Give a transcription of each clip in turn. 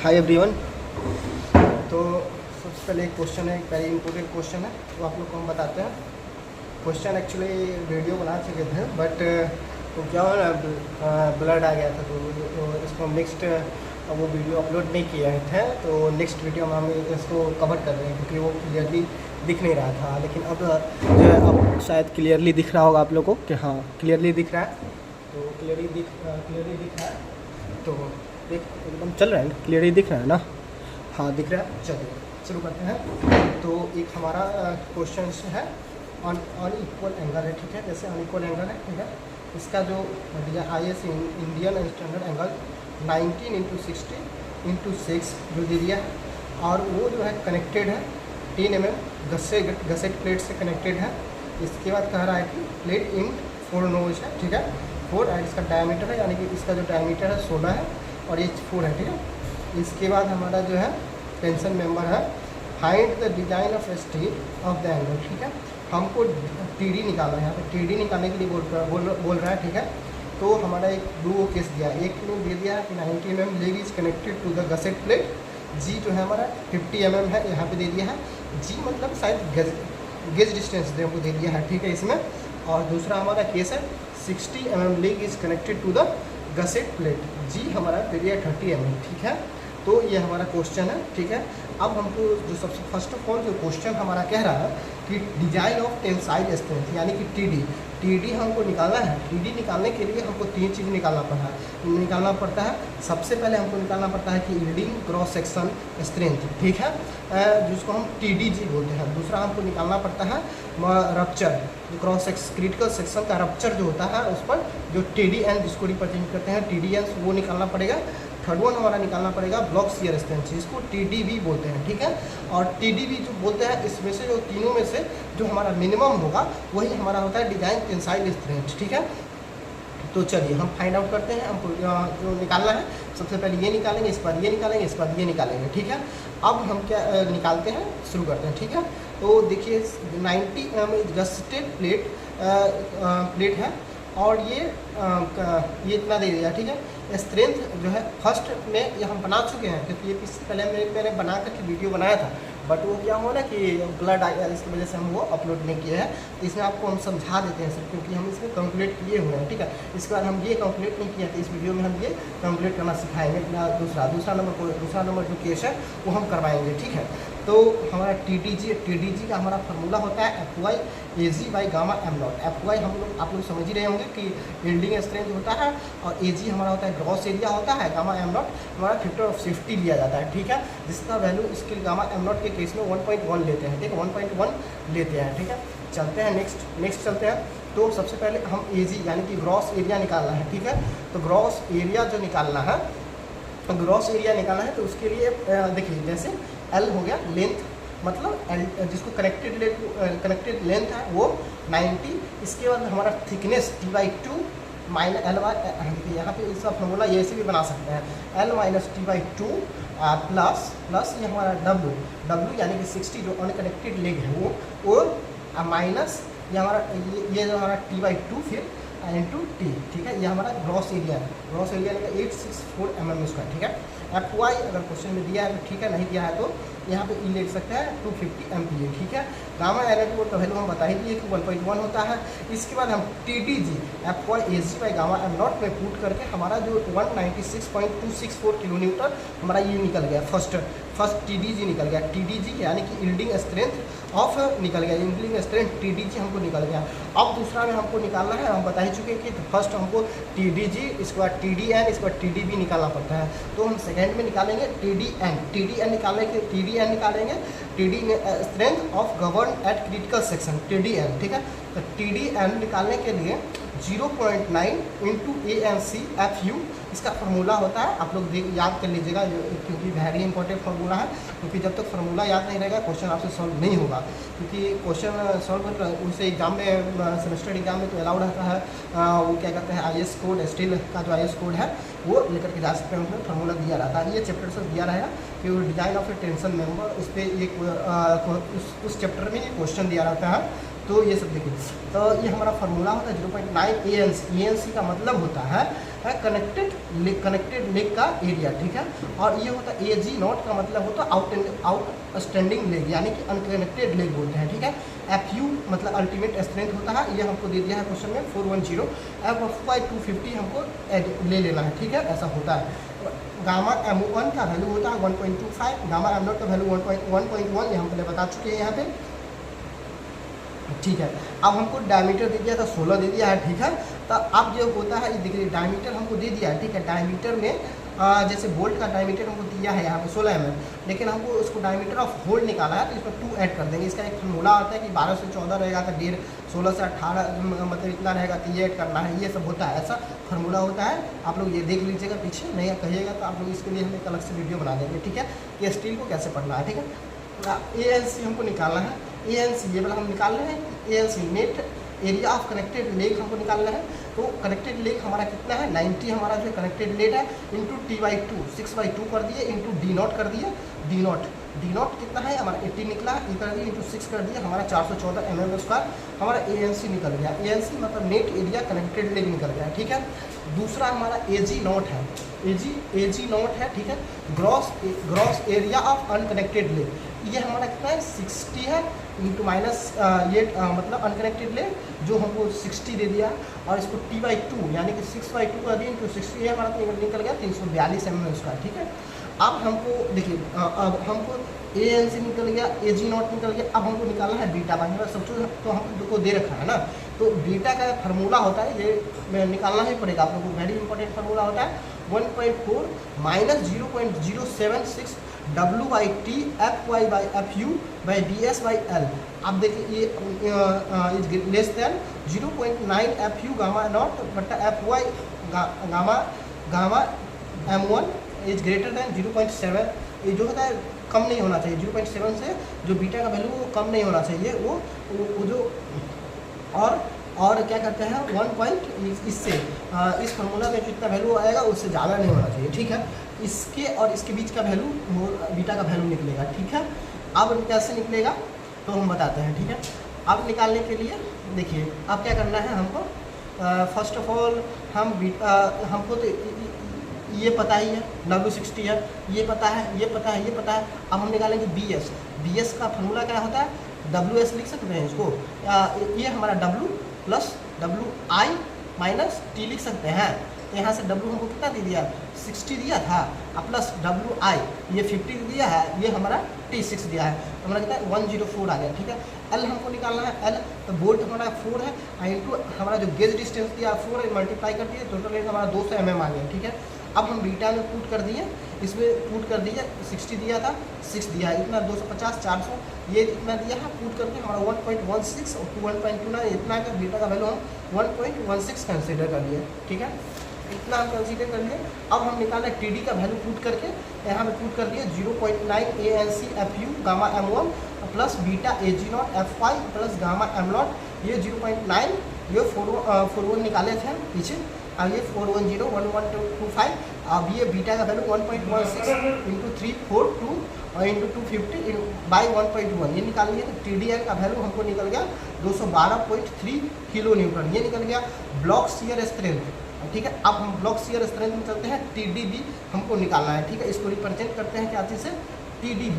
Hi everyone. तो सबसे पहले एक क्वेश्चन है, एक वेरी इंपॉर्टेंट क्वेश्चन है, तो आप लोग को हम बताते हैं। क्वेश्चन एक्चुअली वीडियो बना चुके थे बट तो क्या हो ना, ब्लड आ गया था तो इसको नेक्स्ट वो वीडियो अपलोड नहीं किए थे, तो नेक्स्ट वीडियो में हम इसको कवर कर रहे हैं क्योंकि वो क्लियरली दिख नहीं रहा था। लेकिन अब जो है अब शायद क्लियरली दिख रहा होगा आप लोगों को कि हाँ क्लियरली दिख रहा है। तो क्लियरली दिख रहा है तो देख एकदम चल रहा है, क्लियरली दिख रहा है ना? हाँ दिख रहा है। चलिए शुरू करते हैं। तो एक हमारा क्वेश्चन है अनइक्वल एंगल है, ठीक है। जैसे अनइक्वल एंगल है, ठीक है। इसका जो IS इंडियन स्टैंडर्ड एंगल 19 × 60 × 6 जो दे दिया है और वो जो है कनेक्टेड है 10 mm गसेट प्लेट से कनेक्टेड है। इसके बाद कह रहा है कि प्लेट इन 4 नोज है, ठीक है। 4 और इसका डायमीटर है, यानी कि इसका जो डायमीटर है 16 है और ये 4 है, ठीक है। इसके बाद हमारा जो है टेंशन मेंबर है find the design of steel of the angle, ठीक है। हमको TD निकालना है, यहाँ पे TD निकालने के लिए बोल रहा है, ठीक है। तो हमारा एक दो केस दिया है, एक में दे दिया है कि 90 mm leg is connected to the gusset plate. G जो है हमारा 50 mm है, यहाँ पे दे दिया है। G मतलब शायद गेज डिस्टेंस हमको दे दिया है, ठीक है इसमें। और दूसरा हमारा केस है 60 mm leg is connected to the gusset plate. G हमारा दे दिया 30 mm, ठीक है। तो ये हमारा क्वेश्चन है, ठीक है। अब हमको जो सबसे फर्स्ट ऑफ ऑल जो क्वेश्चन हमारा कह रहा है कि डिजाइन ऑफ टेंसाइल स्ट्रेंथ यानी कि TD हमको निकालना है। TD निकालने के लिए हमको 3 चीज़ निकालना पड़ता है। सबसे पहले हमको निकालना पड़ता है कि यील्डिंग क्रॉस सेक्शन स्ट्रेंथ, ठीक है, जिसको हम TDG बोलते हैं। दूसरा हमको निकालना पड़ता है रप्चर, जो क्रॉस क्रिटिकल सेक्शन का रप्चर जो होता है उस पर जो TDN जिसको रिप्रेजेंट करते हैं TDN, वो निकालना पड़ेगा। थर्ड वन हमारा निकालना पड़ेगा ब्लॉक शियर स्ट्रेंथ, इसको TDB बोलते हैं, ठीक है। और TDB जो बोलते हैं इसमें से जो तीनों में से जो हमारा मिनिमम होगा वही हमारा होता है डिजाइन टेंसाइल स्ट्रेंथ, ठीक है। तो चलिए हम फाइंड आउट करते हैं। हमको जो निकालना है सबसे पहले ये निकालेंगे, इस बार ये निकालेंगे, इस बार ये निकालेंगे, ठीक है। अब हम क्या निकालते हैं, शुरू करते हैं, ठीक है। तो देखिए 90 mm गसेटेड प्लेट है और ये इतना दे दिया, ठीक है। स्ट्रेंथ जो है फर्स्ट में ये हम बना चुके हैं क्योंकि ये पहले मैंने बना करके वीडियो बनाया था, बट वो क्या हुआ ना कि ब्लड आ गया, इसकी वजह से हम वो अपलोड नहीं किए हैं। तो इसमें आपको हम समझा देते हैं सिर्फ, क्योंकि हम इसमें कैलकुलेट किए हुए हैं, ठीक है। इसके बाद हम ये कैलकुलेट नहीं किया, तो इस वीडियो में हम ये कैलकुलेट करना सिखाएंगे। दूसरा नंबर जो केस है वो हम करवाएंगे, ठीक है। तो हमारा TDG का हमारा फार्मूला होता है FY AG by gamma M0। FY आप लोग समझ ही रहे होंगे कि यील्डिंग स्ट्रेंथ होता है और AG हमारा होता है ग्रॉस एरिया होता है, गामा M0 हमारा फैक्टर ऑफ सेफ्टी लिया जाता है, ठीक है। जिसका वैल्यू इसके गामा M0 के केस में 1.1 लेते हैं, ठीक है, 1.1 लेते हैं, ठीक है। चलते हैं नेक्स्ट चलते हैं। तो सबसे पहले हम AG यानी कि ग्रॉस एरिया निकालना है, ठीक है। तो ग्रॉस एरिया जो निकालना है, तो उसके लिए देखिए जैसे L हो गया लेंथ, मतलब L जिसको कनेक्टेड लेंथ है वो 90। इसके बाद हमारा थिकनेस T/2 माइनस L, यहाँ पे इसका फॉर्मूला ये ऐसे भी बना सकते हैं, L - T/2 प्लस ये हमारा W यानी कि 60 जो अनकनेक्टेड लेग है वो माइनस ये हमारा ये जो हमारा T/2 फिर इंटू T, ठीक है। ये हमारा ग्रॉस एरिया है, 864 mm स्क्वायर, ठीक है। FY अगर क्वेश्चन में दिया है तो ठीक है, नहीं दिया है तो यहाँ पे लिख सकते हैं 250 MPa, ठीक है। गामा एनर्जी का वैल्यू हम बता ही दिए कि 1.1 होता है। इसके बाद हम TDG FY AG by gamma M0 में पुट करके हमारा जो 196.264 किलोमीटर हमारा ये निकल गया। फर्स्ट TDG निकल गया, TDG यानी कि यील्डिंग स्ट्रेंथ ऑफ निकल गया, यील्डिंग स्ट्रेंथ TDG हमको निकल गया। अब दूसरा में हमको निकालना है, हम बता ही चुके कि फर्स्ट हमको TDG, इसके बाद TDN, इसके बाद TDB निकालना पड़ता है। तो हम सेकेंड में निकालेंगे TDN निकालेंगे TD strength of govern eight critical section, TDN, ठीक है। तो TDN निकालने के लिए 0.9 × ANC FU इसका फार्मूला होता है। आप लोग याद कर लीजिएगा क्योंकि वेरी इंपॉर्टेंट फार्मूला है, क्योंकि जब तक फार्मूला याद नहीं रहेगा क्वेश्चन आपसे सॉल्व नहीं होगा। क्योंकि क्वेश्चन सॉल्व उनसे एग्जाम में सेमेस्टर एग्जाम में तो अलाउड रहता है, वो क्या कहते हैं IS कोड, स्टील का जो IS कोड है वो लेकर के जा सकते हैं। उसमें फार्मूला दिया रहता है, ये चैप्टर से दिया रहेगा कि वो design of A tension member, उस पर एक उस चैप्टर में ये क्वेश्चन दिया रहता है। तो ये सब देखिए, तो ये हमारा फार्मूला होता है 0.9 ANC। ANC का मतलब होता है है कनेक्टेड लेग का एरिया, ठीक है। और ये होता है AG नॉट का मतलब होता है आउटस्टैंडिंग लेग, यानी कि अनकनेक्टेड लेग बोलते हैं, ठीक है। FU मतलब अल्टीमेट स्ट्रेंथ होता है, ये हमको दे दिया है क्वेश्चन में 410। F/250 हमको ले लेना है, ठीक है, ऐसा होता है। गामा M1 का वैल्यू होता है 1.25, गामा M0 का वैल्यू 1.1, ये हम पहले बता चुके हैं यहाँ पे, ठीक है। अब हमको डायमीटर दे दिया था 16 दे दिया है, ठीक है। तो अब जो होता है, देखिए डायमीटर हमको दे दिया है, ठीक है। डायमीटर में जैसे बोल्ट का डायमीटर हमको दिया है यहाँ पे 16 mm, लेकिन हमको उसको डायमीटर ऑफ होल निकाला है, तो इसमें 2 ऐड कर देंगे। इसका एक फॉर्मूला आता है कि 12 से 14 रहेगा तो 1.5, 16 से 18 मतलब इतना रहेगा तो ये ऐड करना है, ये सब होता है, ऐसा फार्मूला होता है। आप लोग ये देख लीजिएगा, पीछे नहीं कहिएगा तो आप लोग इसके लिए हम एक अलग से वीडियो बना देंगे, ठीक है, कि स्टील को कैसे पढ़ना है, ठीक है। ANC हमको निकालना है, ANC ये वाला हम निकाल रहे हैं, ANC net area of connected leg हमको निकालना है। तो कनेक्टेड लेग हमारा कितना है, 90 हमारा जो कनेक्टेड लेग है, इंटू T/2 6/2 कर दिए, इंटू D0 कर दिए, D0 कितना है हमारा 80 निकला, ये कर दिए, इंटू 6 कर दिए, हमारा 414 mm², हमारा ANC निकल गया। ANC मतलब नेट एरिया कनेक्टेड लेग निकल गया, ठीक है। दूसरा हमारा AG नॉट है, AG नॉट है, ठीक है। Gross area of unconnected leg, ये हमारा कितना है 60 है, इंटू माइनस ये मतलब अनकनेक्टेड लेग जो हमको 60 दे दिया, और इसको T/2 यानी कि 6/2 कर दिए, इंटू 60, ये हमारा निकल गया 342 mm², ठीक है। अब हमको देखिए, अब हमको ANC निकल गया, AG नॉट निकल गया, अब हमको निकालना है बीटा बाई, सब चीज़ तो हमको दे रखा है ना। तो बीटा का फार्मूला होता है, ये निकालना ही पड़ेगा आप लोगों को, वेरी इंपॉर्टेंट फार्मूला होता है 1.4 माइनस 0.076 W/T F/FU/DS/L। अब देखिए ये is less than 0.9 FU gamma not बट्टा FY gamma M1 is greater than 0.7, ये जो होता है कम नहीं होना चाहिए, 0.7 से जो बीटा का वैल्यू वो कम नहीं होना चाहिए, वो जो और क्या करते हैं 1 पॉइंट इससे इस फार्मूला में जितना वैल्यू आएगा उससे ज़्यादा नहीं होना चाहिए, ठीक है। इसके और इसके बीच का वैल्यू बीटा का वैल्यू निकलेगा, ठीक है। अब कैसे निकलेगा तो हम बताते हैं, ठीक है। अब निकालने के लिए देखिए, अब क्या करना है हमको, फर्स्ट ऑफ ऑल हमको तो ये पता ही है W60 है, ये पता है, ये पता है, ये पता है। अब हम निकालेंगे BS का फार्मूला क्या होता है, WS लिख सकते हैं इसको, ये हमारा W plus WI minus T लिख सकते हैं। तो यहाँ से W हमको कितना दे दिया 60 दिया था, प्लस WI ये 50 दिया है, ये हमारा T6 दिया है, तो हमारा कितना 104 आ गया, ठीक है। L हमको निकालना है, L तो बोल्ट हमारा 4 है, इंटू हमारा जो गेज डिस्टेंस दिया 4 है, मल्टीप्लाई कर दिए, टोटल रेट हमारा 200 mm आ गया, ठीक है। अब हम बीटा में पुट कर दिए, इसमें पुट कर दिए, 60 दिया था 6 दिया है, इतना 250 400 ये इतना दिया है, पुट करके हमारा 1.16 और 1.29 इतना का बीटा का वैल्यू हम 1.16 कंसिडर कर लिए, ठीक है, इतना हम कंसीडर कर लिए। अब हम निकालें TD का वैल्यू पुट करके, यहाँ पे पुट कर दिए 0.9 ANC FU gamma M1 plus beta AG0 FY plus gamma M0, ये 0.9 ये 41 निकाले थे पीछे, अब ये 410 1125, अब ये बीटा का वैल्यू 1.16 इंटू 342 और इंटू 250 बाई 1.1 ये निकाल लिया। तो TDL का वैल्यू हमको निकल गया 212.3 किलो न्यूटन, ये निकल गया ब्लॉक शियर स्ट्रेंथ, ठीक है। अब हम ब्लॉक शियर स्ट्रेंथ में चलते हैं, TDB हमको निकालना है, ठीक है। इसको रिप्रेजेंट करते हैं क्या चीज़ से, TDB,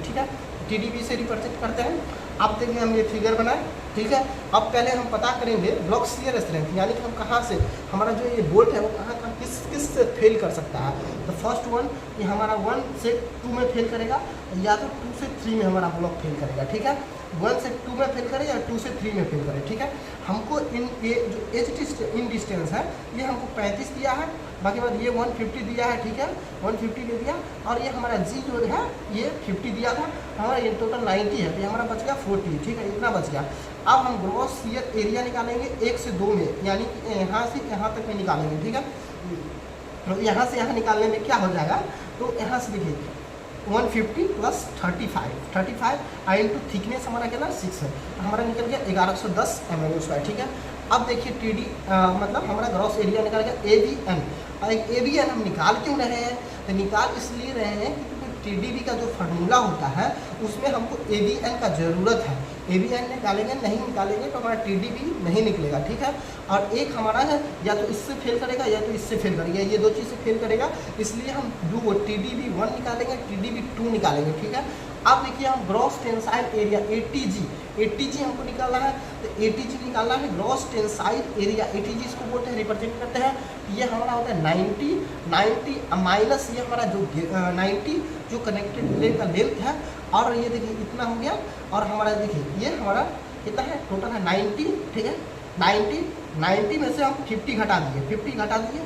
ठीक है, TDB से रिप्रेजेंट करते हैं। अब देखिए हम ये फिगर बनाए, ठीक है। अब पहले हम पता करेंगे ब्लॉक शियर स्ट्रेंथ, यानी कि हम कहाँ से हमारा जो ये बोल्ट है वो कहाँ किस से फेल कर सकता है। तो फर्स्ट वन ये हमारा 1 से 2 में फेल करेगा, या तो 2 से 3 में हमारा ब्लॉक फेल करेगा, ठीक है। 1 से 2 में फेल करे या 2 से 3 में फेल करे, ठीक है। हमको ये जो इन डिस्टेंस है ये हमको 35 दिया है, बाकी बाद ये 150 दिया है, ठीक है, 150 दे दिया, और ये हमारा G जो है ये 50 दिया था, हमारा ये टोटल 90 है, तो ये हमारा बच गया 40, ठीक है, इतना बच गया। अब हम ग्रॉस शियर एरिया निकालेंगे 1 से 2 में, यानी कि यहाँ से यहाँ तक में निकालेंगे, ठीक है। तो यहाँ से यहाँ निकालने में क्या हो जाएगा, तो यहाँ से देखिए 150 प्लस 35 आई इंटू थिकनेस हमारा क्या ना 6 है, हमारा निकल गया 1110 mm², ठीक है। अब देखिए TD मतलब हमारा ग्रॉस एरिया निकल गया ABN, और एक ABN हम निकाल क्यों रहे हैं, तो निकाल इसलिए रहे हैं क्योंकि TDB का जो फार्मूला होता है उसमें हमको ABN का ज़रूरत है, AVN निकालेंगे, नहीं निकालेंगे तो हमारा TDB नहीं निकलेगा, ठीक है। और एक हमारा है या तो इससे फेल करेगा या तो इससे फेल करेगा, ये दो चीज़ से फेल करेगा, इसलिए हम TDB1 निकालेंगे, TDB2 निकालेंगे, ठीक है। अब देखिए हम ग्रॉस टेंसाइल एरिया ATG हमको निकालना है, तो ATG निकालना है, ग्रॉस टेंसाइल एरिया ATG इसको बोलते हैं, रिप्रेजेंट करते हैं। ये हमारा होता है 90 माइनस ये हमारा जो 90 जो कनेक्टेड लेग का लेंथ है, और ये देखिए इतना हो गया, और हमारा देखिए ये हमारा कितना है, टोटल है 90, ठीक है। 90 में से हम 50 घटा दिए,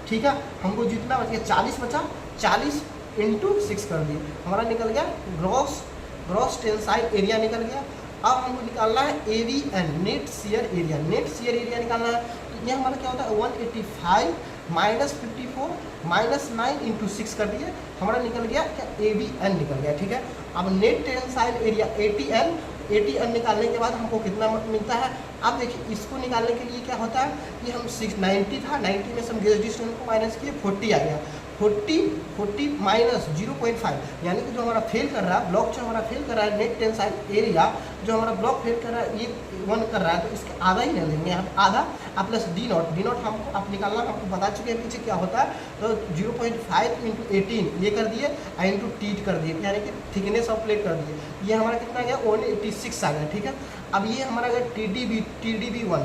ठीक है। हमको जितना बच गया 40 बचा, 40 × 6 कर दिए, हमारा निकल गया ग्रॉस टेंसाइल एरिया निकल गया। अब हमको निकालना है AVN नेट शियर एरिया निकालना है। तो ये हमारा क्या होता है 185 माइनस 54 माइनस 9 × 6 कर दिए, हमारा निकल गया क्या AVN निकल गया, ठीक है। अब नेट टेंसाइल एरिया ATN निकालने के बाद हमको कितना मिलता है। अब देखिए इसको निकालने के लिए क्या होता है कि हम 690 था, 90 में से हम गेज डिस्टेंस को माइनस किए, 40 आ गया, 40 माइनस 0.5, यानी कि जो हमारा फेल कर रहा है ब्लॉक, जो हमारा फेल कर रहा है नेट टेंसाइल एरिया, जो हमारा ब्लॉक फेल कर रहा है ये 1 कर रहा है, तो इसके आधा ही ले लेंगे यहाँ पे, आधा प्लस D नॉट हमको आप निकालना, हमको बता चुके हैं पीछे क्या होता है। तो 0.5 × 18 ये कर दिए, × T कर दिए, यानी कि थिकनेस ऑफ प्लेट कर दिए, ये हमारा कितना गया 186 आ गया, ठीक है। अब ये हमारा गया TDB1,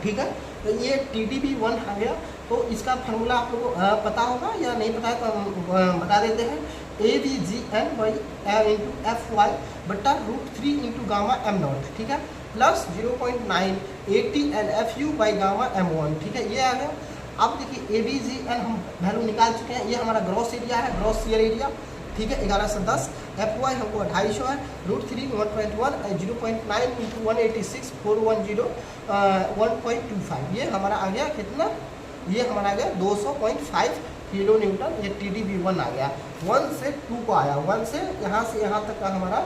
ठीक है। तो ये TDB1 आ गया, तो इसका फार्मूला आप लोगों को पता होगा या नहीं पता है तो हम बता देते हैं। AVGN × FY बटा √3 × गामा m0, ठीक है, plus 0.9 ATN FU by gamma m1, ठीक है, ये आ गया। अब देखिए AVGN हम वैल्यू निकाल चुके हैं, ये हमारा ग्रॉस एरिया है, ग्रॉस शियर एरिया, ठीक है, 11 से 10। FY हमको 250 है, √3 1.1 0.9 × 186 410 1.25, ये हमारा आ गया कितना, ये हमारा आ गया 200.5 किलो न्यूटन, ये TDB1 आ गया। 1 से 2 को आया, 1 से यहाँ तक का हमारा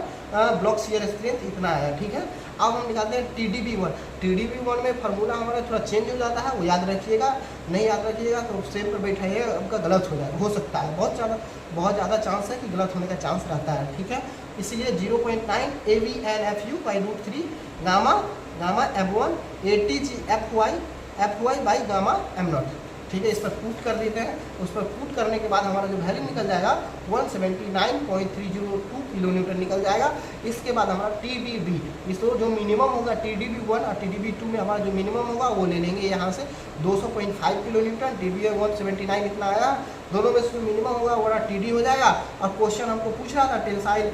ब्लॉक शियर स्ट्रेंथ इतना आया, ठीक है। अब हम निकालते हैं TDB1 में फार्मूला हमारा थोड़ा चेंज हो जाता है, वो याद रखिएगा, नहीं याद रखिएगा तो सेम पर बैठाइएगा, आपका गलत हो जाए, हो सकता है, बहुत ज़्यादा चांस है कि गलत होने का चांस रहता है, ठीक है। इसीलिए 0.9 AVN FU by √3 gamma m1 ATG FY by gamma m0, ठीक है। इस पर पुट कर देते हैं, उस पर पुट करने के बाद हमारा जो वैल्यू निकल जाएगा 179.302 किलो न्यूटन निकल जाएगा। इसके बाद हमारा TDB, इसको जो मिनिमम होगा TDB1 और TDB2 में हमारा जो मिनिमम होगा वो ले लेंगे यहाँ से 200.5 किलो न्यूटन, TDB 179 इतना आया, दोनों में से मिनिमम होगा वो TD हो जाएगा। और क्वेश्चन हमको पूछ रहा था टेंसाइल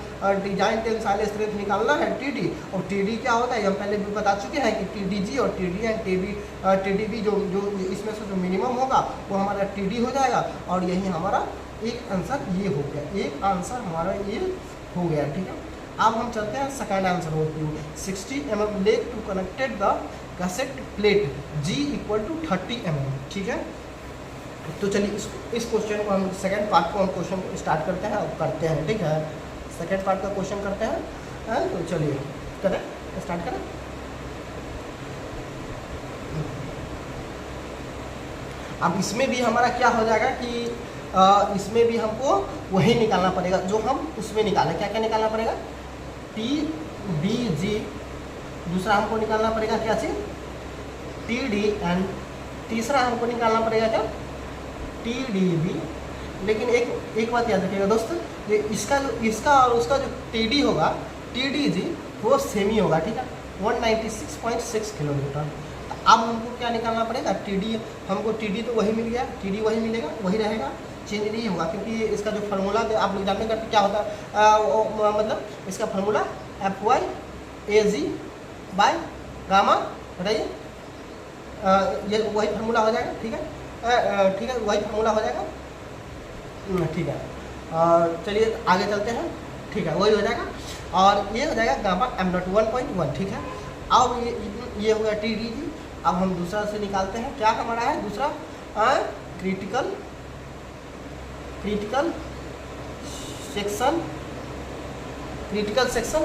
डिजाइन टेंसाइल स्ट्रेंथ निकालना है TD, और TD क्या होता है हम पहले भी बता चुके हैं कि TDG और TDB जो इसमें से जो मिनिमम होगा वो हमारा TD हो जाएगा। और यही हमारा एक आंसर ये हो गया, एक आंसर हमारा ये हो गया, ठीक है। अब हम चलते हैं सेकेंड आंसर हो 60 mm leg to connected the gusset plate G = 30 mm, ठीक है। तो चलिए इस क्वेश्चन को हम सेकेंड पार्ट को हम क्वेश्चन को स्टार्ट करते हैं और करते हैं, ठीक है। सेकेंड पार्ट का क्वेश्चन करते हैं, तो चलिए करें, स्टार्ट करें। अब इसमें भी हमारा क्या हो जाएगा कि इसमें भी हमको वही निकालना पड़ेगा जो हम उसमें निकालें। क्या क्या निकालना पड़ेगा, TDG, दूसरा हमको निकालना पड़ेगा क्या चीज़ TDN, तीसरा हमको निकालना पड़ेगा क्या TDB। लेकिन एक बात याद रखिएगा दोस्त, ये इसका और उसका जो TD होगा TDG वो सेम ही होगा, ठीक है, 196.6 किलो न्यूटन। अब हमको क्या निकालना पड़ेगा TD, हमको TD तो वही मिल गया, TD वही मिलेगा, वही रहेगा, चेंज नहीं होगा, क्योंकि इसका जो फार्मूला आप लोग जानते करते क्या होता है, मतलब इसका formula FY AG by gamma, बताइए, ये वही फार्मूला हो जाएगा, ठीक है, ठीक है, वही फार्मूला हो जाएगा, ठीक है। चलिए आगे चलते हैं, ठीक है, वही हो जाएगा, और ये हो जाएगा गामा m0 1.1, ठीक है। अब ये हो गया TDG। अब हम दूसरा से निकालते हैं, क्या हमारा है दूसरा, क्रिटिकल सेक्शन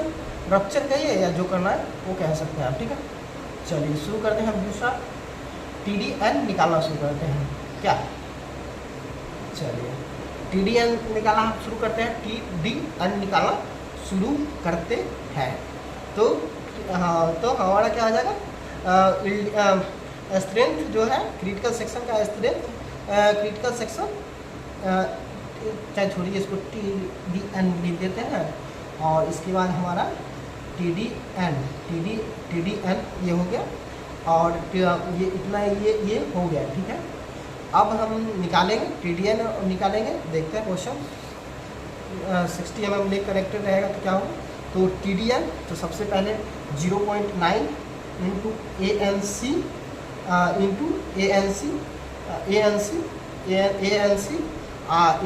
रप्चर कहिए या जो करना है वो कह सकते हैं आप, ठीक है। चलिए शुरू करते हैं हम दूसरा TDN निकालना शुरू करते हैं, क्या, चलिए TDN निकालना हम शुरू करते हैं, TDN निकालना शुरू करते हैं। तो हाँ, तो हमारा क्या हो जाएगा, स्ट्रेंथ जो है क्रिटिकल सेक्शन का स्ट्रेंथ, क्रिटिकल सेक्शन, चाहे छोड़िए इसको TDN लिख देते हैं, और इसके बाद हमारा TDN ये हो गया, और ये इतना ये हो गया, ठीक है। अब हम निकालेंगे TDN निकालेंगे, देखते हैं क्वेश्चन। 60 mm लेग कनेक्टेड रहेगा तो क्या होगा, तो TDN तो सबसे पहले 0.9 into ANC into ANC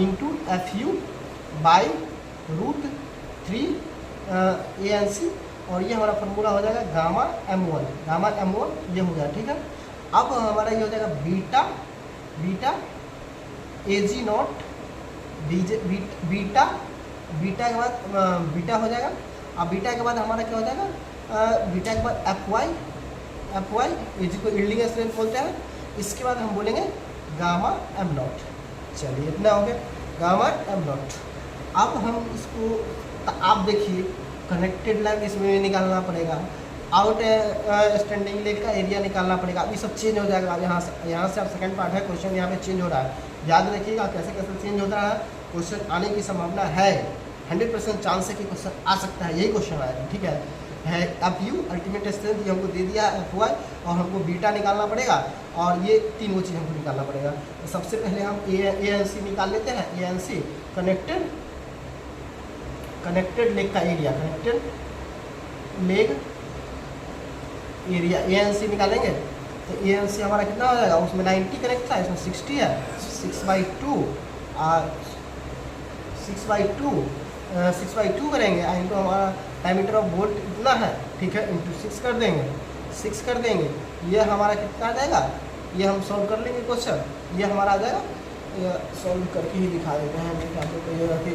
into FU by √3 ANC, और ये हमारा फार्मूला हो जाएगा गामा M1 ये हो गया, ठीक है। अब हमारा ये हो जाएगा बीटा AG0 बीटा के बाद बीटा हो जाएगा। अब बीटा के बाद हमारा क्या हो जाएगा, बीटा के बाद FY इसको यील्डिंग स्ट्रेंथ बोलते हैं। इसके बाद हम बोलेंगे गामा M0। चलिए इतना हो गया गामा M0। अब हम इसको, आप देखिए कनेक्टेड लाइन इसमें भी निकालना पड़ेगा, आउट स्टैंडिंग लेग का एरिया निकालना पड़ेगा। अब ये सब चेंज हो जाएगा। अब यहाँ से अब सेकंड पार्ट है, क्वेश्चन यहाँ पे चेंज हो रहा है। याद रखिएगा कैसे कैसे चेंज होता है, क्वेश्चन आने की संभावना है, 100% चांस है कि क्वेश्चन आ सकता है, यही क्वेश्चन आएगा, ठीक है। FU अल्टीमेट स्ट्रेंथ ये हमको दे दिया है, FY, और हमको बीटा निकालना पड़ेगा, और ये तीन वो चीज़ हमको निकालना पड़ेगा। तो सबसे पहले हम ANC निकाल लेते हैं। ANC कनेक्टेड लेग का area, connected leg area ANC निकालेंगे। तो ANC हमारा कितना हो जाएगा, उसमें 90 कनेक्ट था, इसमें 60 है, 6/2 करेंगे, इंटू हमारा डायमीटर ऑफ बोल्ट इतना है, ठीक है, इंटू 6 कर देंगे। ये हमारा कितना आ जाएगा, ये हम सॉल्व कर लेंगे क्वेश्चन, ये हमारा आ जाएगा, सॉल्व करके ही दिखा देते हैं। नहीं क्या तो कहिएगा कि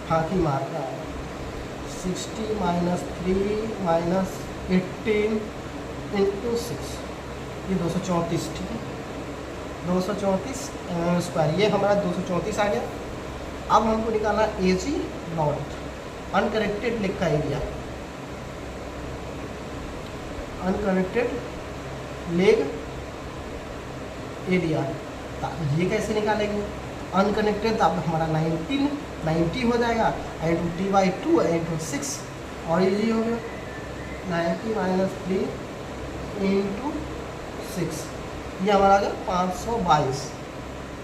फाँकी मार रहा है। 60 - 3 - 18 इंटू 6, ये 234, ठीक है, 234 स्क्वायर, ये हमारा 234 आ गया। अब हमको निकालना AG0 अनकनेक्टेड लेग का एरिया, अनकनेक्टेड लेग एरिया। ये कैसे निकालेंगे, अनकनेक्टेड, तो अब हमारा 90 हो जाएगा, इंटू T/2 इंटू 6, और ये हो गया 90 - 3 इंटू 6, ये हमारा आ गया 522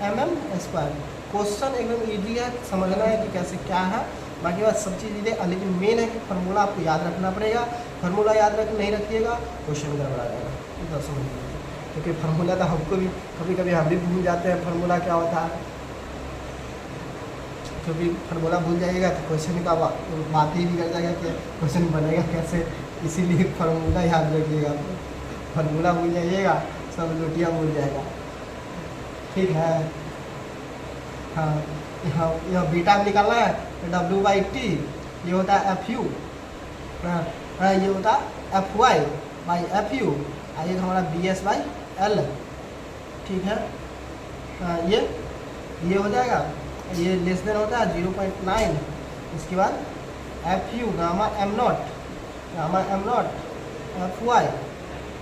mm स्क्वायर। क्वेश्चन एकदम ईजी है, समझना है कि कैसे क्या है, बाकी बात सब चीज़ इधर, लेकिन मेन है कि फार्मूला आपको याद रखना पड़ेगा। फार्मूला याद नहीं रखिएगा क्वेश्चन गड़बड़ा जाएगा, इतना समझ लीजिए, क्योंकि फार्मूला तो हमको भी कभी हम भी भूल जाते हैं फार्मूला क्या होता है। क्योंकि फार्मूला भूल जाइएगा तो क्वेश्चन का बात ही बिगड़ जाएगा कि क्वेश्चन बनेगा कैसे, इसीलिए फार्मूला याद रखिएगा। फार्मूला भूल जाइएगा सब रोटियाँ भूल जाएगा, ठीक है। हाँ, यहाँ बीटा निकालना है, W/T ये होता है FU, ये होता है FY/FU, ये हमारा BS/L, ठीक है। ये हो जाएगा, ये लेस देन होता है 0.9, इसके बाद FU गामा M0 FY,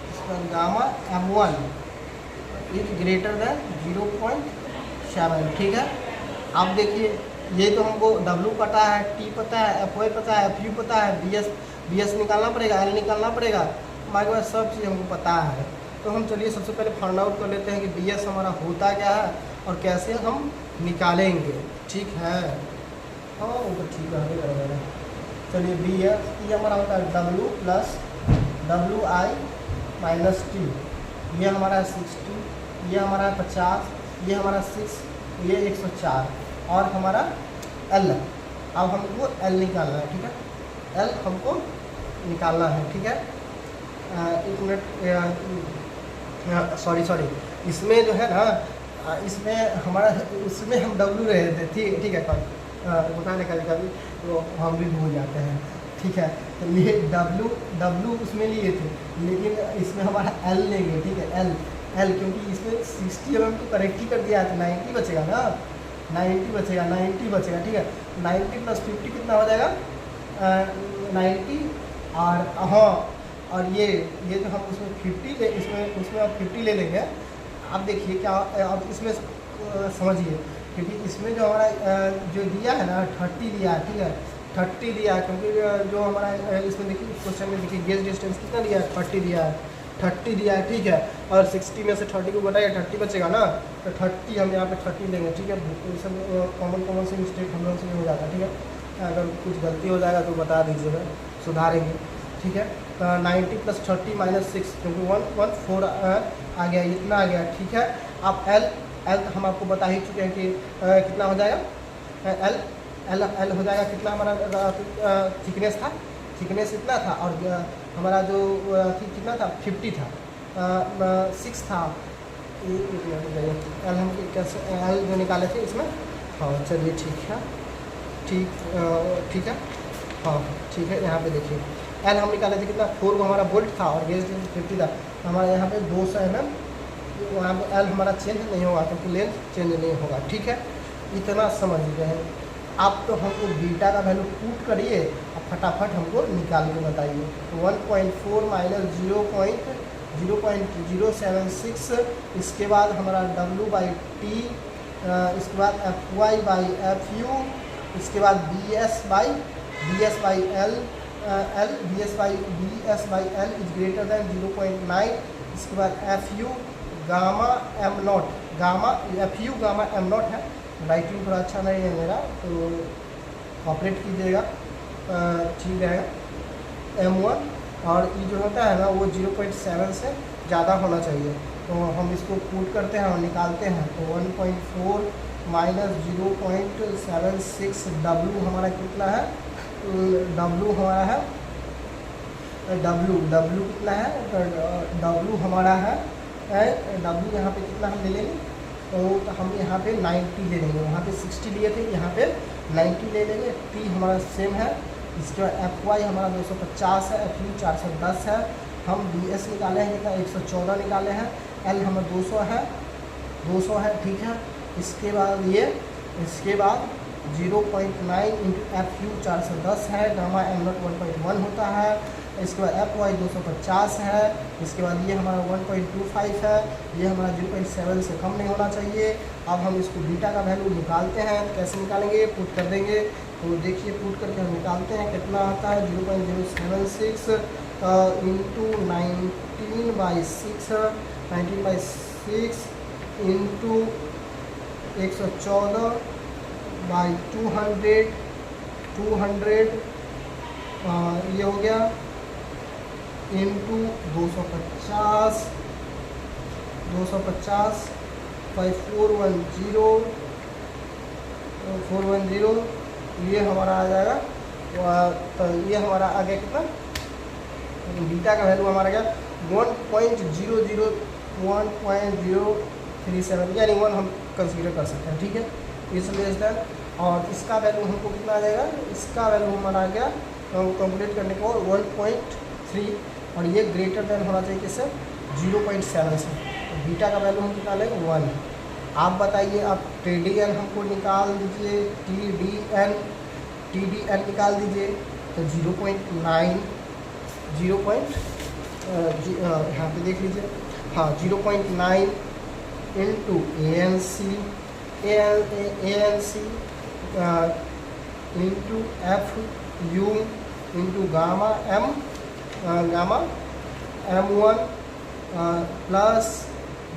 इसके बाद gamma M1 is greater than 0.7, ठीक है। अब देखिए ये तो हमको W पता है, T पता है, FY पता है, FU पता है, BS निकालना पड़ेगा, L निकालना पड़ेगा, बाकी बात सब चीज़ हमको पता है। तो हम चलिए सबसे पहले फाइंड आउट कर लेते हैं कि BS हमारा होता क्या है और कैसे हम निकालेंगे, ठीक है। हाँ वो तो ठीक है, चलिए BS ये हमारा होता है W + WI - T, ये हमारा 60, ये हमारा 50, ये हमारा 6, ये 104, और हमारा L। अब हमको L निकालना है, ठीक है, L हमको निकालना है, ठीक है। एक मिनट, सॉरी इसमें जो है ना, इसमें हमारा, उसमें हम W रहे थे, ठीक है, पता नहीं कभी तो हम भी भूल जाते हैं, ठीक है। तो ये W उसमें लिए थे, लेकिन इसमें हमारा L लेंगे, ठीक है, L क्योंकि इसमें 60 mm तो करेक्ट ही कर दिया है, तो 90 बचेगा ना, 90 बचेगा, ठीक है। 90 + 50 कितना हो जाएगा, 90 और हाँ, और ये तो हम उसमें 50 ले, उसमें आप 50 ले लेंगे। अब देखिए क्या, अब इसमें समझिए, क्योंकि इसमें जो हमारा जो दिया है ना 30 दिया है, ठीक है 30 दिया है, क्योंकि जो हमारा इसमें देखिए क्वेश्चन में देखिए गेज डिस्टेंस कितना दिया है, 30 दिया है, 30 दिया है, ठीक है। और 60 में से 30 को घटाइए 30 बचेगा ना, तो 30 हम यहाँ पे 30 लेंगे, ठीक है। तो सब कॉमन से मिस्टेक हम लोग से हो जाता है, ठीक है। अगर कुछ गलती हो जाएगा तो बता दीजिएगा, सुधारेंगे, ठीक है। 90 + 30 - 6, क्योंकि 114 आ गया, इतना आ गया, ठीक है। अब एल हम आपको बता ही चुके हैं कि कितना हो जाएगा, एल हो जाएगा कितना, हमारा थिकनेस था, थिकनेस इतना था, और हमारा जो कितना था 50 था, 6 था। एल हम कैसे एल जो निकाले थे इसमें, हाँ चलिए ठीक है, ठीक है, हाँ ठीक है। यहाँ पे देखिए एल हम निकाले थे कितना, 4 को हमारा वोल्ट था और गेज 50 था, हमारे यहाँ पे 200 mm, वहाँ पे एल हमारा चेंज नहीं होगा क्योंकि लेंथ चेंज नहीं होगा, ठीक है। इतना समझ गए। अब तो हमको बीटा का वैल्यू पुट करिए, अब फटाफट हमको निकाल के बताइए। 1.4 - 0.076, इसके बाद हमारा W/T, इसके बाद FY/FU, इसके बाद BS/L, BS/L is greater than 0.9, इसके बाद FU gamma m0, gamma FU gamma m0 है। राइटिंग थोड़ा अच्छा नहीं है मेरा, तो ऑपरेट कीजिएगा, ठीक रहेगा। M1 और ये जो होता है ना वो 0.7 से ज़्यादा होना चाहिए, तो हम इसको पुट करते हैं और निकालते हैं। तो 1.4 - 0.76 W हमारा कितना है, W हमारा है, W कितना है, W हमारा है, W यहाँ पे कितना हम ले लेंगे, तो हम यहाँ पे 90 ले लेंगे, वहाँ पे 60 लिए थे, यहाँ पे 90 ले लेंगे। T हमारा सेम है, इसके बाद FY हमारा 250 है, FU 410 है, हम BS निकाले हैं कितना 114 निकाले हैं, L हमारा 200 है, ठीक है। इसके बाद 0.9 × FU 410 है, गामा m0 1.1 होता है, इसके बाद FY 250 है, इसके बाद ये हमारा 1.25 है, ये हमारा 0.7 से कम नहीं होना चाहिए। अब हम इसको बीटा का वैल्यू निकालते हैं, कैसे निकालेंगे, पुट कर देंगे। तो देखिए पुट करके हम निकालते हैं कितना आता है, 0.076 × 19/6 × 114/200 ये हो गया, इंटू 250 बाई 410, ये हमारा आ जाएगा। तो ये हमारा आ गया कितना, बीटा का वैल्यू हमारा गया 1.037, यानी 1 हम कंसीडर कर सकते हैं, ठीक है। इस लेस दैन, और इसका वैल्यू हमको कितना आ जाएगा, इसका वैल्यू हमारा आ गया कैलकुलेट करने को 1.3, और ये ग्रेटर देन होना चाहिए किससे, 0.7 से। तो बीटा का वैल्यू हम कितना लेंगे 1। आप बताइए, आप TDN हमको निकाल दीजिए, TDN निकाल दीजिए, तो 0.9 यहाँ पे देख लीजिए, हाँ 0.9 into ANC into FU into gamma M1 plus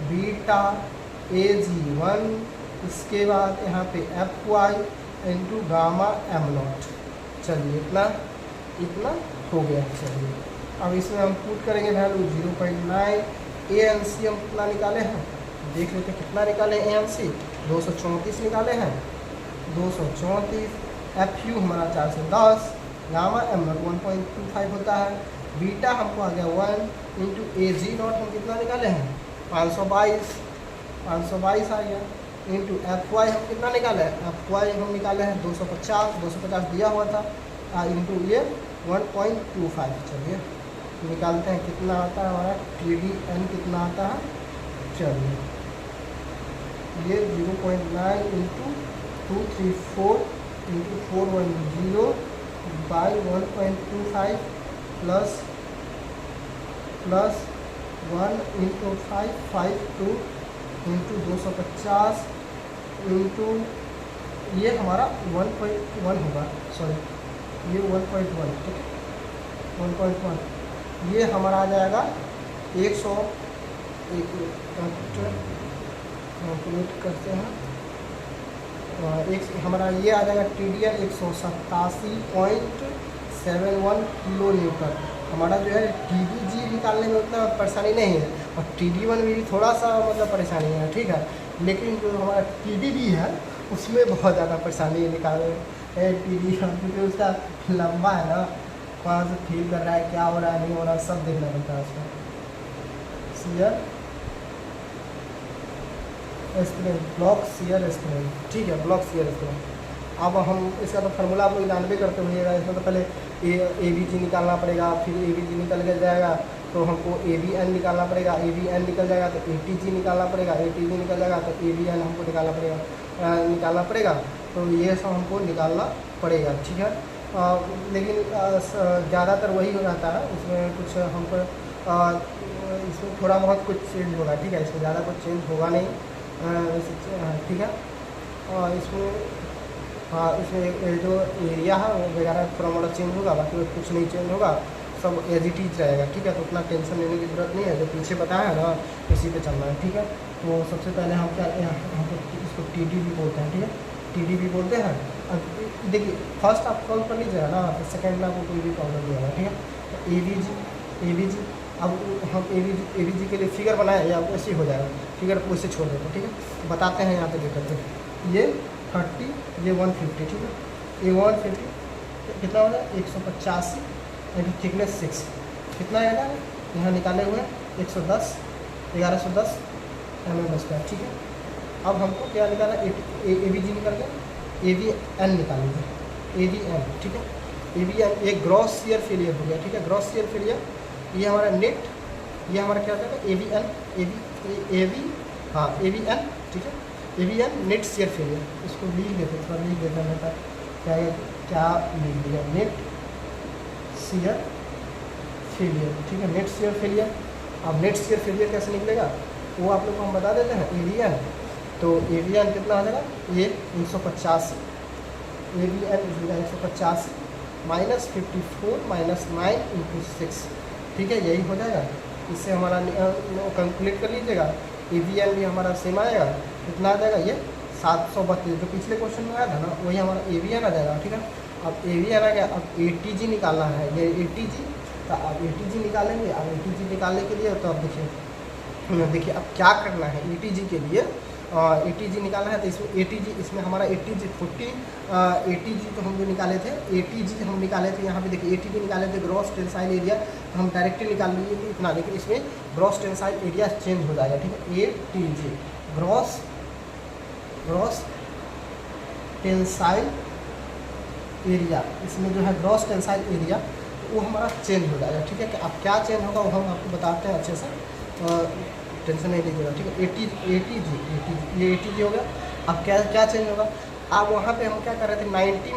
beta AG1, इसके बाद यहाँ पे FY इंटू गामा M0। चलिए इतना हो गया। चलिए अब इसमें हम पुट करेंगे वैल्यू 0.9। ANC हम कितना निकाले हैं, देख लेते हैं कितना निकाले हैं। ANC 234 निकाले हैं, 234। FU हमारा 410, गामा M0 1.25 होता है, बीटा हमको आ गया 1 इंटू AG0 हम कितना निकाले हैं 522 आ गया, इंटू FY हम कितना निकाले हैं, FY हम निकाले हैं 250 दिया हुआ था, इंटू ये 1.25। चलिए निकालते हैं कितना आता है हमारा, TDN कितना आता है। चलिए ये 0.9 into 234 into 410 by 1.25 plus 1 into 5 into 250 into ये हमारा 1.1 होगा, सॉरी ये 1.1, ठीक है 1.1, ये हमारा आ जाएगा 100, एक कैलकुलेट करते हैं, एक हमारा ये आ जाएगा TDN 187.71 किलो न्यूटन। हमारा जो है TDG निकालने में उतना परेशानी नहीं है, और TD1 में भी थोड़ा सा मतलब परेशानी है, ठीक है, लेकिन जो हमारा TDB है उसमें बहुत ज़्यादा परेशानी है निकालने में। TD क्योंकि उसका लंबा है ना, कहाँ से फील कर रहा है, क्या हो रहा है, नहीं हो रहा, सब देखना पड़ता है उसका। Shear strength, block shear strength, ठीक है, ब्लॉक शियर स्ट्रेंथ। अब हम इसका तो फार्मूला आप लोग जानबे करते होइएगा। इसमें तो पहले ABG निकालना पड़ेगा, फिर ABG निकल के जाएगा तो हमको ABN निकालना पड़ेगा, ABN निकल जाएगा तो ATG निकालना पड़ेगा, ATG निकल जाएगा तो ABN हमको निकालना पड़ेगा। तो ये सब हमको निकालना पड़ेगा, ठीक है। लेकिन ज़्यादातर वही हो जाता है, इसमें कुछ हमको इसमें थोड़ा बहुत कुछ चेंज होगा, ठीक है, इसमें ज़्यादा कुछ चेंज होगा नहीं, ठीक है। इसमें हाँ, इसमें जो एरिया है वो वगैरह थोड़ा मोड़ा चेंज होगा, बाकी में कुछ नहीं चेंज होगा, सब एज इट इज रहेगा, ठीक है। तो उतना टेंशन लेने की जरूरत नहीं है, जो पीछे बताया है ना इसी पे चलना है, ठीक है। तो सबसे पहले हम क्या यहाँ पे इसको TDB बोलते हैं, ठीक है, TDB बोलते हैं। अब देखिए फर्स्ट आप सॉल्व कर लीजिएगा ना, तो सेकेंड में आपको कोई भी प्रॉब्लम नहीं होगा, ठीक है। तो ABG अब हम ABG के लिए फिगर बनाए या वैसे ही हो जाएगा, फिगर वैसे छोड़ देते हैं, ठीक है। बताते हैं यहाँ पे देख करते हैं, ये 30, ये 150, ठीक है। ये 150 कितना हो जाए 185 इंटू थिकनेस 6 कितना आएगा, यहाँ निकाले हुए 110 1110 mm², ठीक है। अब हमको क्या निकाला, ABG निकल गया, ABN निकाल लीजिए, ABN, ठीक है। ABN एक ग्रॉस शियर फेलियर हो गया, ठीक है, ग्रॉस शियर फेलियर। ये हमारा नेट, ये हमारा क्या हो जाएगा ABN, ABN, ठीक है, ABN नेट शियर फेलियर। इसको लिख देते, थोड़ा लिख देता है, क्या है, क्या लिख दिया, नेट शियर फेलियर, ठीक है, नेट शियर फेलियर। अब नेट शियर फेलियर कैसे निकलेगा वो आप लोग को हम बता देते हैं, ABN। तो ABN कितना आ जाएगा, ये 185, ABN 185 माइनस 54 माइनस 9 इंटू 6, ठीक है, यही हो जाएगा। इससे हमारा कैलकुलेट कर लीजिएगा। ABN भी हमारा सेम आएगा, कितना आ जाएगा, ये 732, जो पिछले क्वेश्चन में आया था ना वही हमारा ABN आ जाएगा, ठीक है। अब ABN आ गया, अब ATG निकालना है, ये ATG, तो अब ATG निकालेंगे। अब ATG निकालने के लिए तो अब देखिए अब क्या करना है ATG के लिए, ATG निकालना है। तो इसमें ATG, इसमें हमारा ATG 40 ATG तो हम जो निकाले थे, ATG हम निकाले थे, यहाँ पे देखिए ATG निकाले थे ग्रॉस टेंसाइल एरिया, तो हम डायरेक्टली निकाल लीजिए इतना, लेकिन इसमें ग्रॉस टेंसाइल एरिया चेंज हो जाएगा, ठीक है। ATG ग्रॉस टेंसाइल एरिया, इसमें जो है ग्रॉस टेंसाइल एरिया वो हमारा चेंज हो जाएगा, ठीक है। कि अब क्या चेंज होगा वो हम आपको बताते हैं अच्छे से, टेंशन नहीं लीजिएगा, ठीक है। ATG ये ATG हो गया। अब क्या चेंज होगा, अब वहाँ पे हम क्या कर रहे थे, 90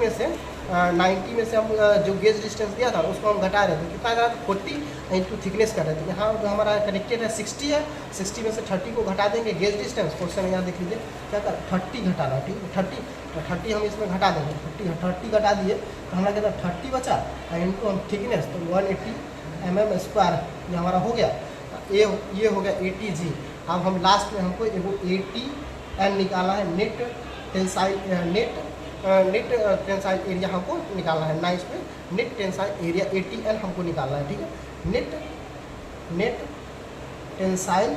में से हम जो गेज डिस्टेंस दिया था उसको हम घटा रहे थे, कितना घटा रहे थे, 40 इंटू थिकनेस कर रहे थे। यहाँ जो हमारा कनेक्टेड है 60 है, 60 में से 30 को घटा देंगे, गेज डिस्टेंस क्वेश्चन यहाँ देख लीजिए क्या कर 30 घटाना, ठीक है, 30 हम इसमें घटा देंगे, 30 घटा दिए तो हमारा कितना 30 बचा, इंटू हम थिकनेस तो 180 mm² ये हमारा हो गया। ये हो गया ATG। अब हम लास्ट में हमको एगो ATN निकालना है, नेट टेंसाइल एरिया हमको निकालना है, ना इसमें नेट टेंसाइल एरिया ATN हमको निकालना है, ठीक है। नेट टेंसाइल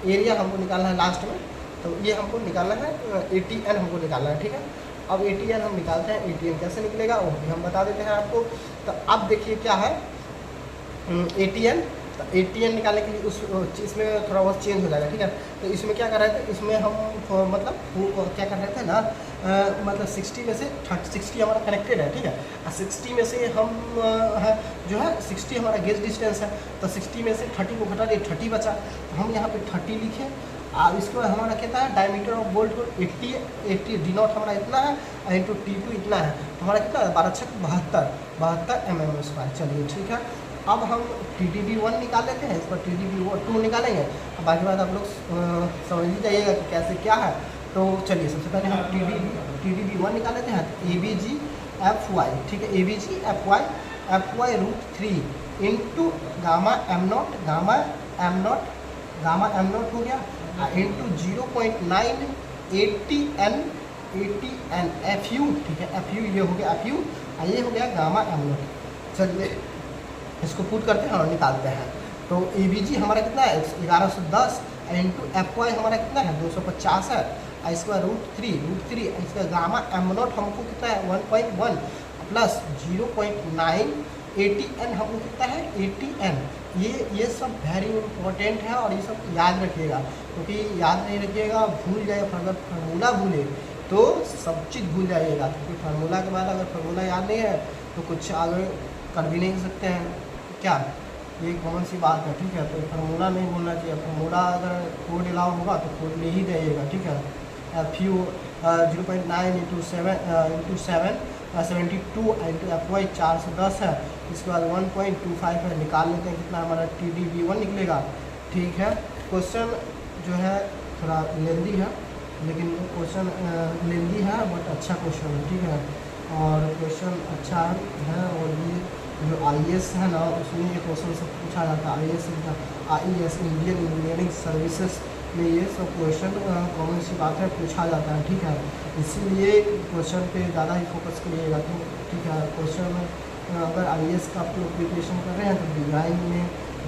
एरिया हमको निकालना है लास्ट में, तो ये हमको निकालना है, ATN हमको निकालना है, ठीक है। अब ATN हम निकालते हैं, ATN कैसे निकलेगा वो भी हम बता देते हैं आपको। तो अब देखिए क्या है ATN, तो ATN निकालने के लिए उस इसमें थोड़ा बहुत चेंज हो जाएगा, ठीक है। तो इसमें क्या कर रहे थे, इसमें हम मतलब क्या कर रहे थे ना, मतलब 60 में से 60 हमारा कनेक्टेड है, ठीक है। 60 में से हम जो है 60 हमारा गेज डिस्टेंस है, तो 60 में से 30 को घटा दिए, 30 बचा, तो हम यहाँ पे 30 लिखे अब इसके बाद हमारा कितना है, डायमीटर ऑफ बोल्ट को 80 डी नॉट हमारा इतना है, इंटू T2 इतना है, तो हमारा कितना है 12×72 mm²। चलिए ठीक है, अब हम TDB1 निकाल लेते हैं, इस पर TDB2 निकालेंगे। अब बाकी बात आप लोग समझ ही जाइएगा कि कैसे क्या है। तो चलिए सबसे पहले हम TDB1 निकाल लेते हैं। ABG FY, ठीक है, ABG FY √3 into gamma am not हो गया, इंटू 0.980N FU, ठीक है, FU ये हो गया FU, ये हो गया गामा एम नॉट। चलिए इसको पुट करते हैं और निकालते हैं। तो ABG हमारा कितना है 1110, इंटू FY हमारा कितना है 250 है, इसका √3 इसका गामा एम नॉट हमको कितना है 1.1 प्लस 0.980N हमको कितना है 80N। ये सब वेरी इंपॉर्टेंट है और ये सब याद रखिएगा, क्योंकि याद नहीं रखिएगा भूल जाए, अगर फार्मूला भूले तो सब चीज़ भूल जाइएगा, क्योंकि फार्मूला के बाद अगर फार्मूला याद नहीं है तो कुछ आगे कर भी नहीं सकते हैं। क्या ये कौन सी बात है, ठीक है। तो फार्मूला नहीं बोलना चाहिए, फार्मूला अगर कोड अलाउ होगा तो कोड ले ही जाइएगा, ठीक है। FU 0.9 इंटू 7 72 इंटू FY 410 है, इसके बाद 1.25 है, निकाल लेते हैं कितना हमारा TDB1 निकलेगा, ठीक है। क्वेश्चन जो है थोड़ा लेंदी है, लेकिन क्वेश्चन लेंदी है बट अच्छा क्वेश्चन है, ठीक है, और क्वेश्चन अच्छा है। और ये जो IAS है ना, उसमें ये क्वेश्चन सब पूछा जाता है। IAS इंडियन इंजीनियरिंग सर्विसेज में ये सब क्वेश्चन कॉमन सी बात है पूछा जाता है, ठीक है। इसीलिए क्वेश्चन पे ज़्यादा ही फोकस करिएगा, तो ठीक है। क्वेश्चन अगर IAS का आप लोग प्रिपरेशन कर रहे हैं तो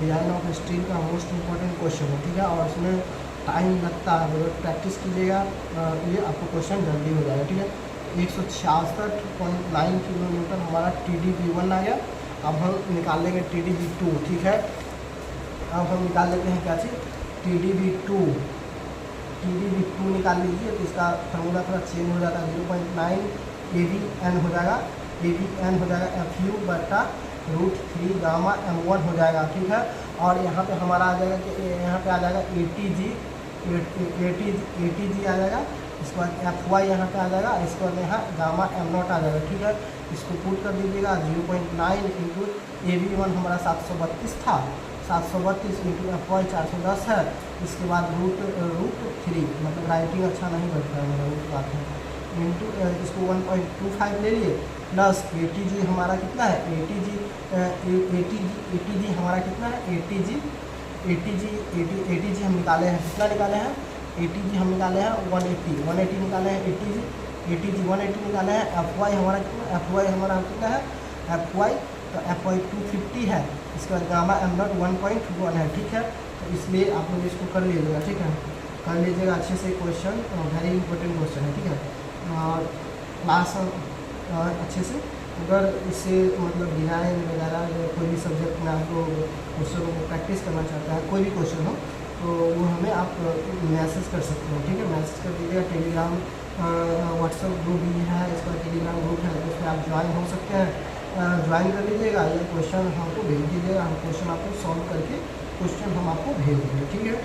डिज़ाइन ऑफ स्टील का मोस्ट इम्पोर्टेंट क्वेश्चन है, ठीक है, और उसमें टाइम लगता है, अगर प्रैक्टिस कीजिएगा ये आपको क्वेश्चन जल्दी हो जाएगा, ठीक है। 166.9 किलोमीटर हमारा TDB1 आ गया। अब हम निकाल लेंगे TDB2, ठीक है। अब हम निकाल लेते हैं क्या चीज़ TDB2 निकाल लीजिए, तो इसका फार्मूला थोड़ा चेंज हो जाता है, 0.9 AVN हो जाएगा, FU बटा √3 गामा M1 हो जाएगा, ठीक है। और यहाँ पे हमारा आ जाएगा कि यहाँ पे आ जाएगा ATG आ जाएगा, इसके बाद FY यहाँ पे आ जाएगा, इसके बाद यहाँ गामा एम नॉट आ जाएगा, ठीक है। इसको पुट कर दीजिएगा 0.9 इंटू AB1 हमारा 732 था, 732 इंटू FY 410 है, इसके बाद √3 मतलब राइटिंग अच्छा नहीं बनता है मेरा, वो बात है, इंटू इसको 1.25 ले लिए, प्लस ATG हमारा कितना है ATG हमारा कितना है ATG हम निकाले हैं, कितना निकाले हैं ATG हम निकाले हैं 180 निकाले हैं ATG 180 निकाले हैं। FY हमारा कितना FY हमारा कितना है FY, तो FY 250 है, इसके बाद गामा एम नॉट 1.1 है, ठीक है। तो इसलिए आप लोग इसको कर लीजिएगा, ठीक है, कर लीजिएगा अच्छे से। क्वेश्चन वेरी इंपॉर्टेंट क्वेश्चन है, ठीक है। और क्लास अच्छे से अगर इससे मतलब डिज़ाइन वगैरह कोई भी सब्जेक्ट में आप लोग क्वेश्चन को प्रैक्टिस करना चाहते हैं, कोई भी क्वेश्चन हो तो वो हमें आप मैसेज कर सकते हो, ठीक है, मैसेज कर दीजिएगा। टेलीग्राम व्हाट्सएप ग्रुप भी है, इसका टेलीग्राम ग्रुप है, उसमें आप ज्वाइन हो सकते हैं, ज्वाइन कर लीजिएगा। ये क्वेश्चन हमको भेज दीजिएगा, हम क्वेश्चन आपको सॉल्व करके क्वेश्चन हम आपको भेज देंगे, ठीक है।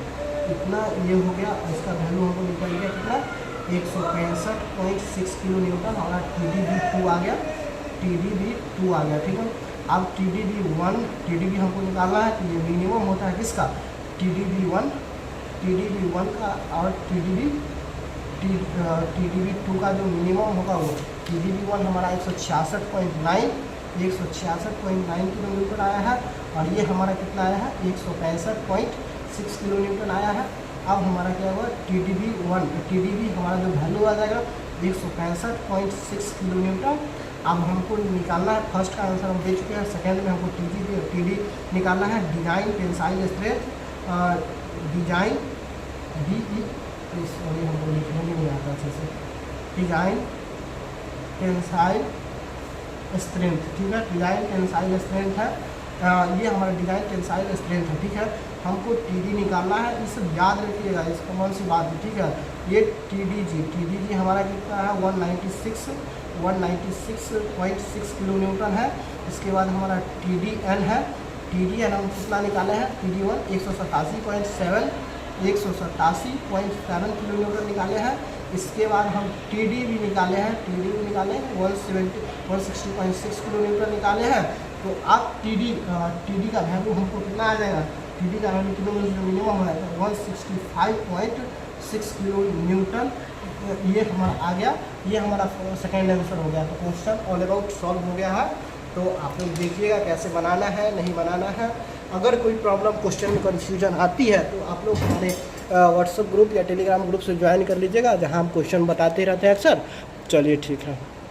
इतना ये हो गया, इसका वैल्यू हमको निकल गया कितना 165.6 किलो न्यूटन, हमारा TDB2 आ गया, ठीक है। अब TDB हमको निकालना है कि ये मिनिमम होता है किसका TDB1 का, और TDB2 का जो मिनिमम होगा वो TDB1 हमारा 166.9 किलो न्यूटन आया है, और ये हमारा कितना आया है 165.6 किलो न्यूटन आया है। अब हमारा क्या हुआ TDB हमारा जो वैल्यू आ जाएगा 165.6 किलो न्यूटन। अब हमको निकालना है, फर्स्ट का आंसर हम दे चुके हैं, सेकंड में हमको TD निकालना है, design tensile strength, design sorry हमको लिखने नहीं आता अच्छे से, डिजाइन टेंसाइल स्ट्रेंथ, ठीक है, डिजाइन टेंसाइल स्ट्रेंथ है, ये हमारा डिजाइन टेंसाइल स्ट्रेंथ है, ठीक है। हमको TD निकालना है, ये सब याद रखिएगा, इस कौन सी बात है, ठीक है। ये TDG हमारा कितना है 196.6 किलो न्यूटन है। इसके बाद हमारा TDN है, TDN हम कितना निकाले हैं TD1 187.7 187.7 किलोमीटर निकाले हैं। इसके बाद हम TD भी निकाले हैं, TD भी निकाले 160.6 किलोमीटर निकाले हैं। तो आप TD का वैल्यू हमको कितना आ जाएगा, TD का वैल्यू किलोमीटर जो मिनिमम हो जाएगा 165.6 किलो न्यूटन। ये हमारा आ गया, ये हमारा सेकेंड आंसर हो गया। तो क्वेश्चन ऑल अबाउट सॉल्व हो गया है। तो आप लोग देखिएगा कैसे बनाना है, नहीं बनाना है। अगर कोई प्रॉब्लम क्वेश्चन में कन्फ्यूजन आती है तो आप लोग हमारे व्हाट्सएप ग्रुप या टेलीग्राम ग्रुप से ज्वाइन कर लीजिएगा, जहां हम क्वेश्चन बताते रहते हैं अक्सर। चलिए ठीक है।